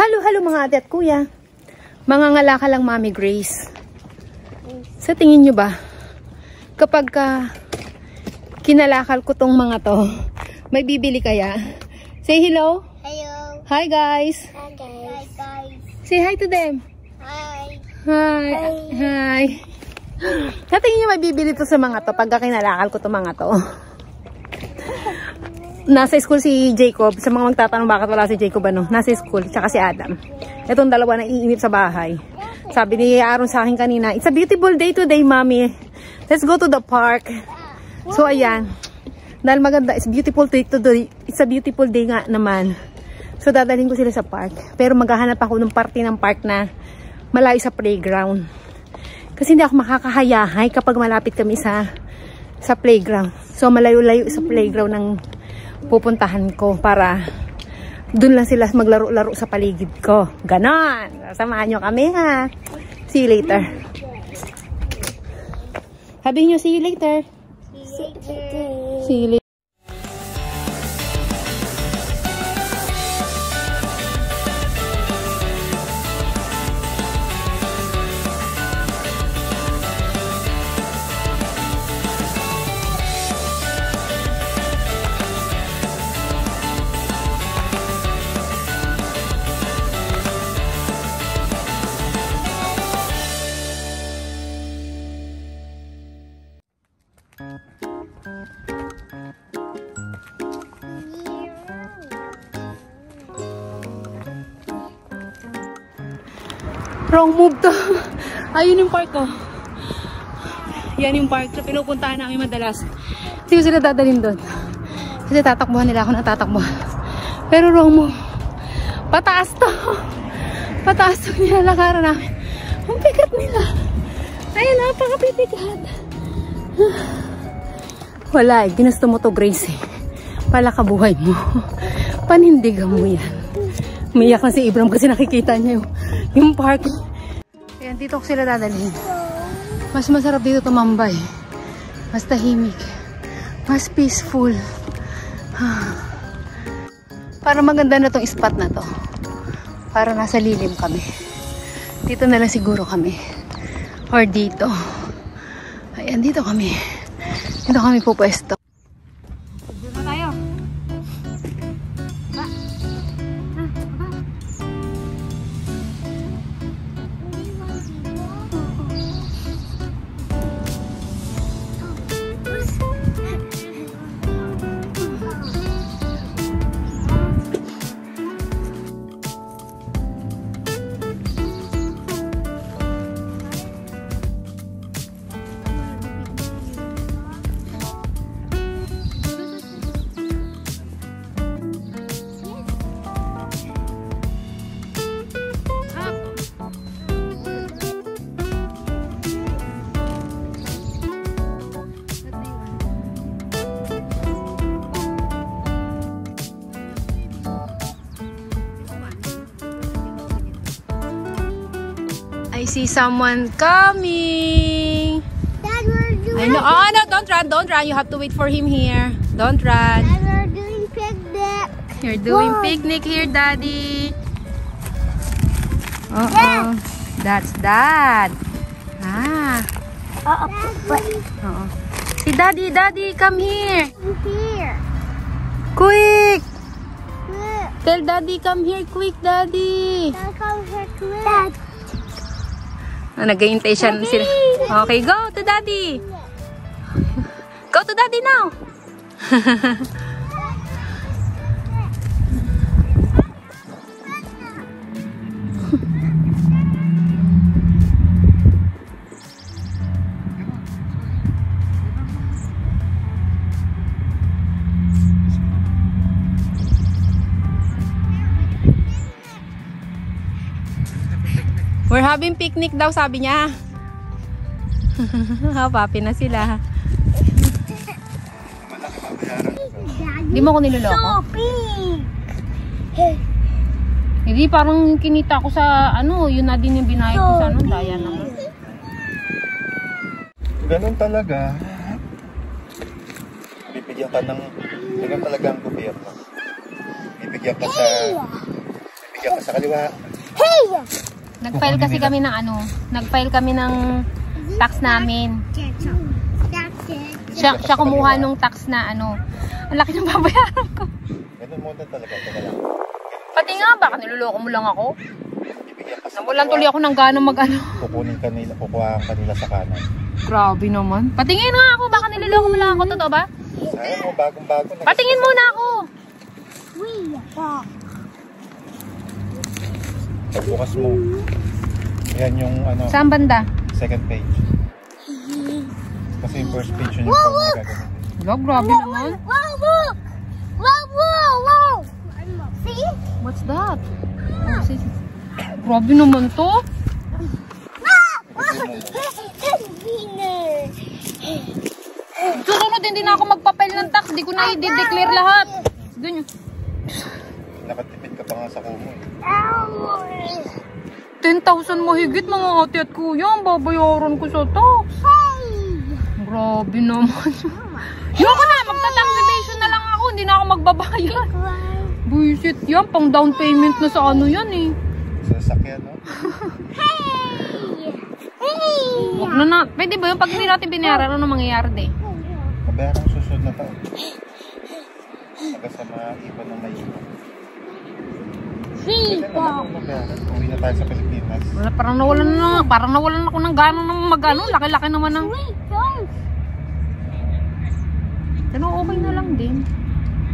Halo mga ate at kuya. Mangangala ka lang, Mami Grace. Sa tingin nyo ba, kapag kinalakal ko tong mga to, may bibili kaya? Say hello. Hello. Hi guys. Hi guys. Hi guys. Say hi to them. Hi. Hi. Hi. Sa tingin nyo may bibili to sa mga to pag kinalakal ko tong mga to? Nasa school si Jacob. Sa mga magtatanong bakit wala si Jacob, ano? Nasa school, tsaka si Adam. Itong dalawa na iinip sa bahay. Sabi ni Aaron sa akin kanina, it's a beautiful day today, Mommy. Let's go to the park. So, ayan. Dahil maganda, it's a beautiful day today. It's a beautiful day nga naman. So, dadalhin ko sila sa park. Pero maghahanap ako ng parte ng park na malayo sa playground. Kasi hindi ako makakahayahay kapag malapit kami sa playground. So, malayo-layo sa playground ng pupuntahan ko para dun lang sila maglaro-laro sa paligid ko. Ganon. Samahan nyo kami, ha. See you later. Sabihin nyo, see you later. See you later. Wrong move to. Ayun yung park ko. Yan yung park na pinupuntahan namin madalas. Hindi ko sila dadalhin doon. Kasi tatakbuhan nila ako na tatakbuhan. Pero wrong move. Pataas to. Pataas to nilalakaran namin. Ang bigat nila. Ayun, napakabibigat. Wala eh. Ginusto mo to, Grace eh. Pala ka buhay mo. Panindigan mo yan. Umiyak na si Ibram kasi nakikita niya yung park. Ayan, dito ko sila dadalhin. Mas masarap dito tumambay. Mas tahimik. Mas peaceful. Para maganda na tong spot na to. Para nasa lilim kami. Dito na lang siguro kami. Or dito. Ayan, dito kami. Dito kami pupwesto. Dito na tayo. I see someone coming. Dad, we're doing. I know. Oh no! Don't run! Don't run! You have to wait for him here. Don't run. Dad, we're doing picnic. You're doing picnic here, Daddy. Dad. That's Dad. Ah. Si Daddy, Daddy, come here. Here. Quick! Look. Tell Daddy, come here, quick, Daddy. Dad, come here, quick. Dad. Nag-aintay siya sila. Okay, go to Daddy. Go to Daddy now. We're having picnic daw, sabi niya. Happy na sila. Hindi mo ako niloloko? Hindi, parang kinita ko sa ano, yun na din yung binayad ko sa ano, daya naman. Ganun talaga. Bibigyan ka ng, ganun talaga ang gobyerno. Bibigyan ka Bibigyan ka sa kaliwa. Hey! Nag-file kasi kami ng ano, nag-file kami ng tax namin. Siya kumuha nung tax na ano. Ang laki ng babayaran ko. Ganun mo talaga. Teka lang. Pati nga, baka niloloko mo lang ako. Bibigyan ka sa Namulan tuloy ako ng gano'ng mag-ano. Kukuhaan kanila sa kanan. Grabe naman. Patingin nga ako, baka niloloko mo lang ako. Totoo ba? Sayang mo, bagong-bago. Patingin muna ako. Pagbukas mo. Yan yung ano, Saan banda? second page. Kasi yung first page yun yung pag-gagawin. Hello, grabe naman. See? What's that? Oh, grabe naman to. Susunod, hindi na ako magpapile ng tax. Di ko na i-declare lahat. Doon yun. Nakatipid ka pa nga sa kumo. 10,000 mahigit mga ate at kuya. Ang babayaran ko sa tax. Grabe naman. Yoko na, magta-tax evasion na lang ako. Hindi na ako magbabayad. Buisit yan. Pang down payment na sa ano yan eh. Sa sakyan, no? Huwag na na. Pwede ba yung pag hindi natin binayaran, ano mangyayari de? Mabayarang susunod na taon. Hanggang sa maipan ng maipan. Pwede naman mabayaran. Uwi na tayo sa Pilipinas. Wala, parang nawalan ako ng gano'n ng mag-ano. Laki-laki naman ng... Pero okay na lang din.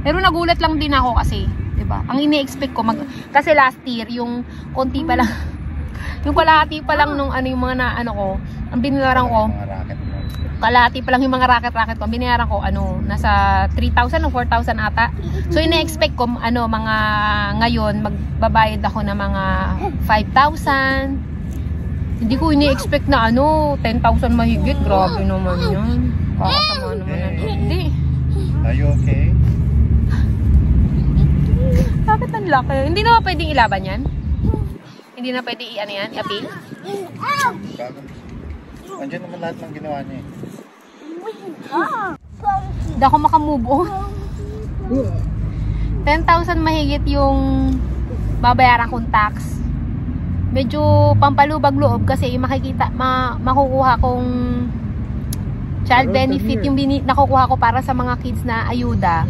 Pero nagulat lang din ako kasi, 'di ba? Ang ini-expect ko kasi last year yung konti pa lang yung kalahati pa lang nung ano yung mga na ano ko, ang binayaran ko, kalahati pa lang yung mga racket ko. Ang binayaran ko ano, nasa 3,000 o 4,000 ata. So ini-expect ko ano mga ngayon magbabayad ako ng mga 5,000. Hindi ko ini-expect na ano, 10,000 mahigit. Grabe naman 'yan. Kakasama naman na. Hindi. Are you okay? Bakit ang laki? Hindi na pwedeng ilaban yan? Hindi na pwedeng i-ano yan? I-appeal? Andiyan naman lahat ng ginawa niya eh. Hindi ako makamove on. 10,000 mahigit yung babayaran kong tax. Medyo pampalubag loob kasi makikita, makukuha kong child benefit yung nakukuha ko para sa mga kids na ayuda.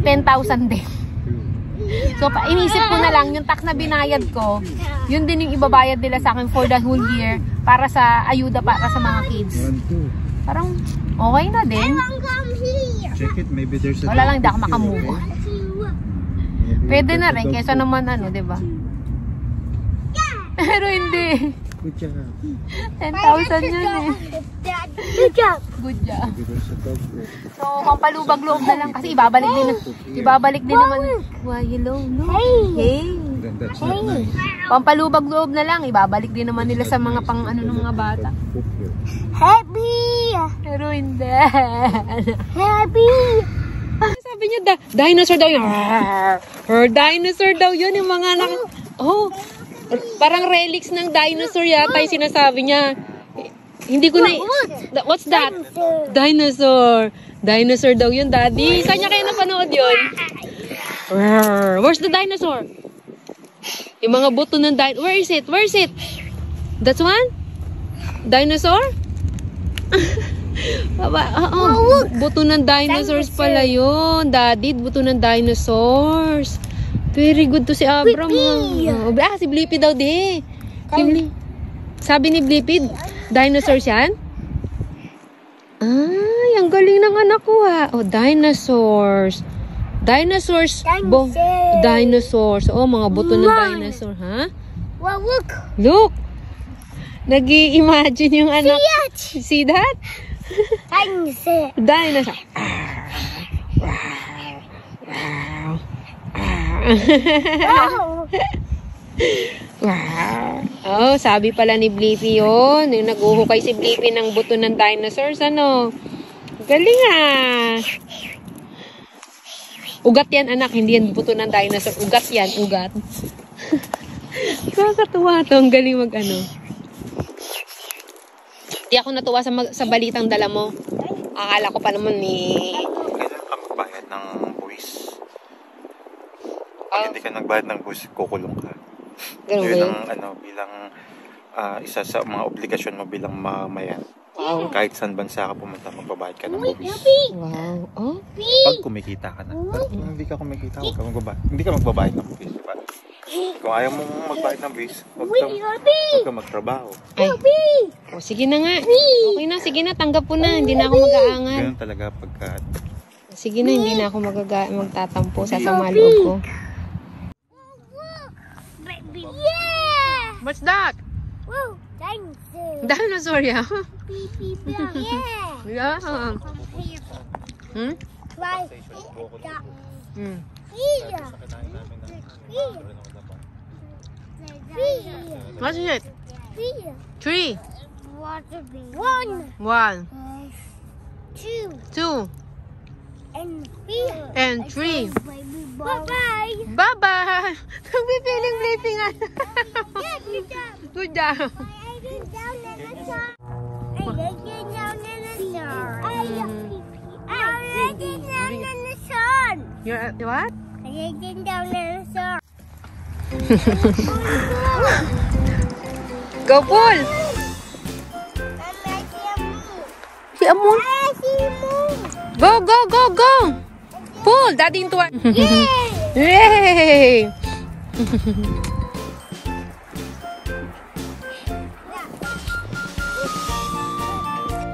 10,000 din. So, inisip ko na lang, yung tax na binayad ko, yun din yung ibabayad nila sa akin for the whole year para sa ayuda para sa mga kids. Parang, okay na din. Check it, maybe there's a... Wala lang, hindi ako makamove on. Pwede na rin, kesa naman ano, diba? Pero hindi. Good job. 10,000 yun eh. Good job. Good job. So, pampalubag loob na lang kasi ibabalik din naman. Why, hello, no? Hey. That's not nice. Pampalubag loob na lang, ibabalik din naman nila sa mga pang ano ng mga bata. Happy. Pero hindi. Happy. Sabi niya, dinosaur daw yun. Or dinosaur daw yun, yung mga anak. Oh, parang relics ng dinosaur yata yung sinasabi niya. Hindi ko na... What's that? Dinosaur. Dinosaur daw yun, Daddy. Saan niya kayo napanood yun? Where's the dinosaur? Yung mga buto ng dinosaur. Where is it? Where is it? That's one? Dinosaur? Buto ng dinosaurs pala yun, Daddy. Buto ng dinosaurs. Very good to si Abram. Si Blippi daw di. Sabi ni Blippi, dinosaurs yan? Ay, ang galing ng anak ko ha. Oh, dinosaurs. Dinosaurs. Dinosaurs. Oh, mga buto ng dinosaur, ha? Well, look. Look. Nag-i-imagine yung anak. See that? Dinosaur. Dinosaur. Oh, sabi pala ni Blippi yun. Yung nag-uhukay si Blippi ng buto ng dinosaurs, ano? Galing ah. Ugat yan, anak. Hindi yan buto ng dinosaur. Ugat yan, ugat. Kakatuwa to. Ang galing mag-ano. Di ako natuwa sa balitang dala mo. Akala ko pa naman ni... Kailan ka magbayad ng buwis? hindi ka nagbayad ng bus, kukulong ka. Ganun ba Yun yun? ang bilang isa sa mga obligasyon mo bilang mamayan. Wow. Kahit saan bansa ka pumunta, magbabayad ka ng buwis. Wow. Oh? Pag kumikita ka na. Pero kung hindi ka kumikita, huwag ka magbabayad. Hindi ka magbabayad ng buwis. Diba? Kung ayaw mong magbayad ng buwis, huwag ka magtrabaho. Ay. Oh, sige na nga. Okay na, sige na. Tanggap ko na. Hindi na ako mag-aangal. Ganun talaga pagka... Sige na, hindi na ako magtatampo. Sasama loob ko. Baby. Yeah. What's that? Woo. Dinosaur. Dinosaur, yeah. Beep, beep, beep. Yeah. Yeah. Hmm? Right. Hmm. Here. What's it? Here. 3. Water bean. 1, 1, 2, 2, and and 3. 3. Bye-bye. Bye-bye! Nagpipiling blipping nga. Yeah, good job. Good job. I get down in the sun. I get down in the sun. I get down in the sun. You're what? I get down in the sun. Go, Paul! Si Amon. Go, go, go, go! Paul, daddy into one. Yay!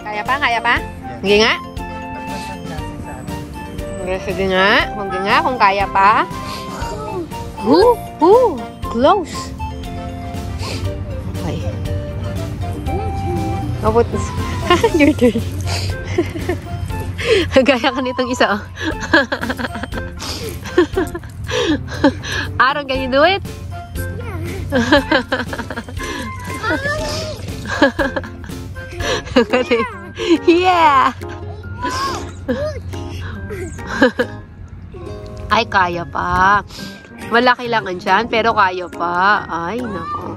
Kaya pa, kaya pa? Sige nga. Sige nga, kung kaya pa. Close. Okay. Abot. Your turn. Gaya ka nitong isa. Aaron, can you do it? Yeah. Ay, kaya pa. Wala kailangan dyan, pero kaya pa. Ay, nako.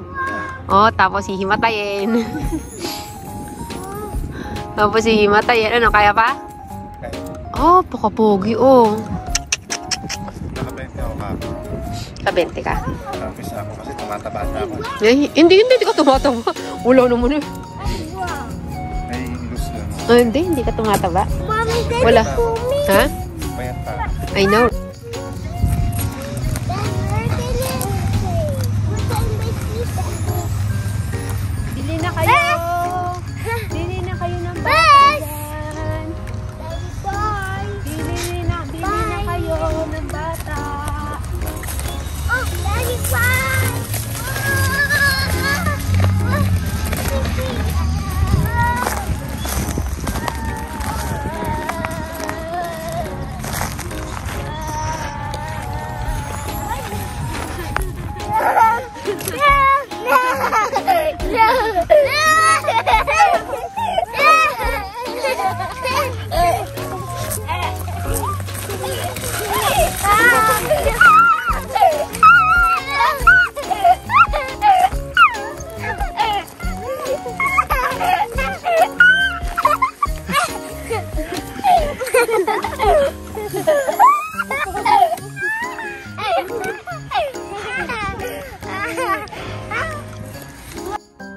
Oh, tapos hihimatayin. Tapos hihimatayin. Ano, kaya pa? Oh, pakapogi, oh. Nakabente ako ka. Kabente ka? Tapos ako kasi tumataba na ako. Hindi ka tumataba. Wala naman eh. Ay, loose lang. Oh, hindi ka tumataba. Wala. Ha? Payat pa. I know. Bili na kayo. Bili na kayo ng batagan. Bili na kayo ng bata. Oh, Daddy, bye.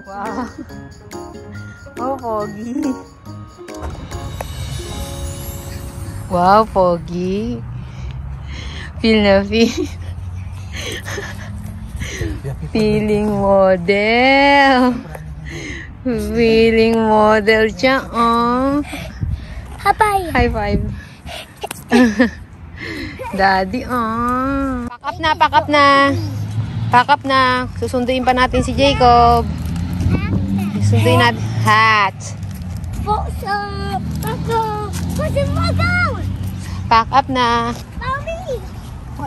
Wow. Oh, Pogi. Wow, Pogi. Feel na feel. Feeling model. Feeling model siya, oh. Bye-bye. High five. Daddy, oh. Pack up na, pack up na. Pack up na. Susunduin pa natin si Jacob. Susunduin natin. Hat. Pack up na.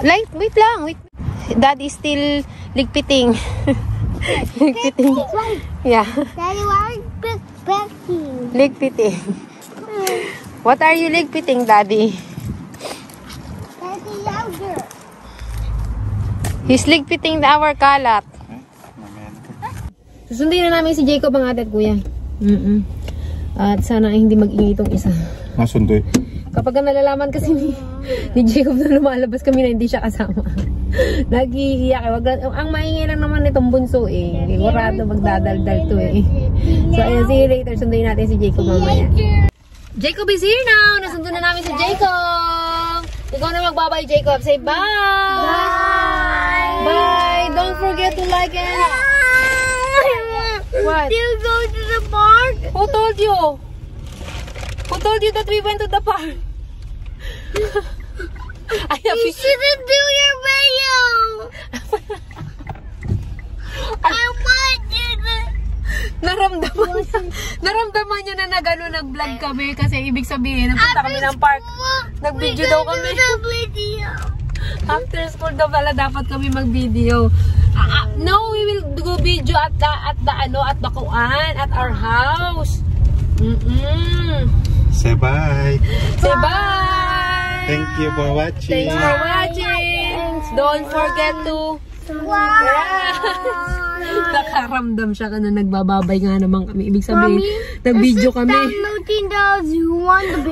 Like, wait lang. Wait. Daddy still ligpiting. Ligpiting. Yeah. Daddy, why are you backpacking? Ligpiting. What are you ligpiting, Daddy? Daddy, louder. He's ligpiting our kalat. Susundin na namin si Jacob ang ate at kuya. At sana ay hindi mag-ingay itong isa. Nasundoy. Kapag nalalaman kasi ni ni Jacob na lumalabas kami na hindi siya kasama. Nag-iiyak eh. Ang maingay lang naman itong bunso eh. Sigurado magdadaldal to eh. So ayun, see you later. Sunduin natin si Jacob mamaya. Jacob is here now. Nasundo na namin si Jacob. Ikaw na magbabay, Jacob. Say bye! Bye! Bye! Don't forget to like and... What? Do you go to the park? Who told you? Who told you that we went to the park? You shouldn't do your video! I want you to... Naramdaman niya na nag-vlog kami kasi ibig sabihin, nagpunta kami ng park. Nag-video daw kami. After school daw pala dapat kami mag-video. No, we will do video at the kuan, at our house. Say bye. Say bye. Thank you for watching. Thanks for watching. Don't forget to... Nakaramdam siya ka na nagbababay nga naman kami. Ibig sabihin, nag-video kami. Downloading those who want the